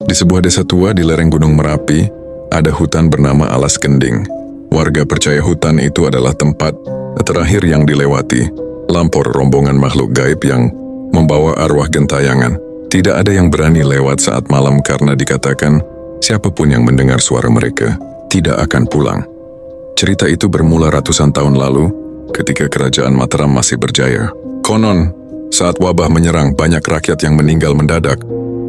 Di sebuah desa tua di lereng Gunung Merapi, ada hutan bernama Alas Gending. Warga percaya hutan itu adalah tempat terakhir yang dilewati, lampor rombongan makhluk gaib yang membawa arwah gentayangan. Tidak ada yang berani lewat saat malam karena dikatakan siapapun yang mendengar suara mereka tidak akan pulang. Cerita itu bermula ratusan tahun lalu ketika kerajaan Mataram masih berjaya. Konon, saat wabah menyerang banyak rakyat yang meninggal mendadak,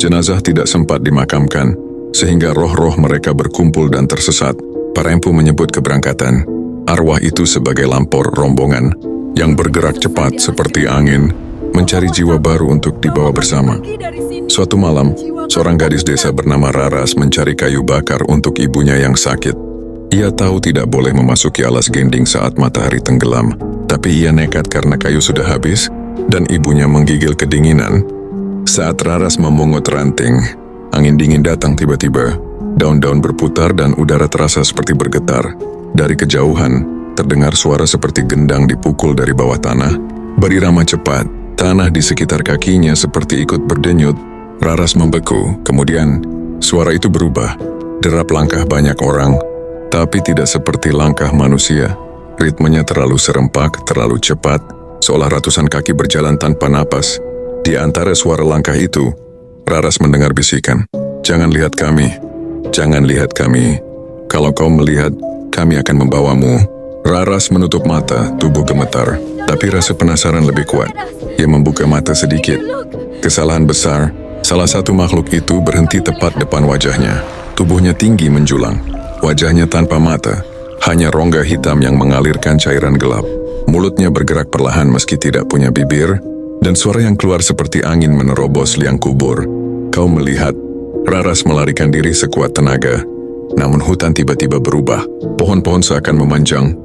jenazah tidak sempat dimakamkan, sehingga roh-roh mereka berkumpul dan tersesat. Para empu menyebut keberangkatan arwah itu sebagai lampor rombongan yang bergerak cepat seperti angin, mencari jiwa baru untuk dibawa bersama. Suatu malam, seorang gadis desa bernama Raras mencari kayu bakar untuk ibunya yang sakit. Ia tahu tidak boleh memasuki Alas Gending saat matahari tenggelam, tapi ia nekat karena kayu sudah habis dan ibunya menggigil kedinginan. Saat Raras memungut ranting, angin dingin datang tiba-tiba. Daun-daun berputar dan udara terasa seperti bergetar. Dari kejauhan, terdengar suara seperti gendang dipukul dari bawah tanah. Berirama cepat, tanah di sekitar kakinya seperti ikut berdenyut. Raras membeku, kemudian suara itu berubah. Derap langkah banyak orang, tapi tidak seperti langkah manusia. Ritmenya terlalu serempak, terlalu cepat, seolah ratusan kaki berjalan tanpa napas. Di antara suara langkah itu, Raras mendengar bisikan, "Jangan lihat kami. Jangan lihat kami. Kalau kau melihat, kami akan membawamu." Raras menutup mata, tubuh gemetar, tapi rasa penasaran lebih kuat. Ia membuka mata sedikit. Kesalahan besar, salah satu makhluk itu berhenti tepat depan wajahnya. Tubuhnya tinggi menjulang. Wajahnya tanpa mata, hanya rongga hitam yang mengalirkan cairan gelap. Mulutnya bergerak perlahan meski tidak punya bibir, dan suara yang keluar seperti angin menerobos liang kubur. "Kau melihat?" Raras melarikan diri sekuat tenaga, namun hutan tiba-tiba berubah. Pohon-pohon seakan memanjang.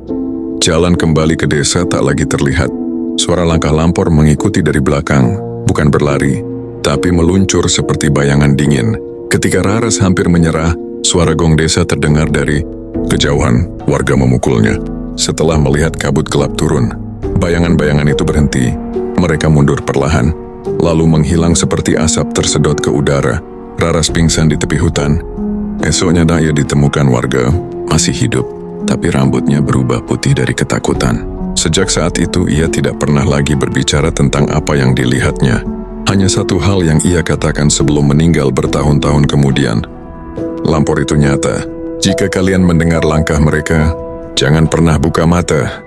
Jalan kembali ke desa tak lagi terlihat. Suara langkah lampor mengikuti dari belakang, bukan berlari, tapi meluncur seperti bayangan dingin. Ketika Raras hampir menyerah, suara gong desa terdengar dari kejauhan. Warga memukulnya. Setelah melihat kabut gelap turun, bayangan-bayangan itu berhenti. Mereka mundur perlahan, lalu menghilang seperti asap tersedot ke udara. Raras pingsan di tepi hutan. Esoknya ia ditemukan warga, masih hidup, tapi rambutnya berubah putih dari ketakutan. Sejak saat itu ia tidak pernah lagi berbicara tentang apa yang dilihatnya. Hanya satu hal yang ia katakan sebelum meninggal bertahun-tahun kemudian. "Lampor itu nyata. Jika kalian mendengar langkah mereka, jangan pernah buka mata."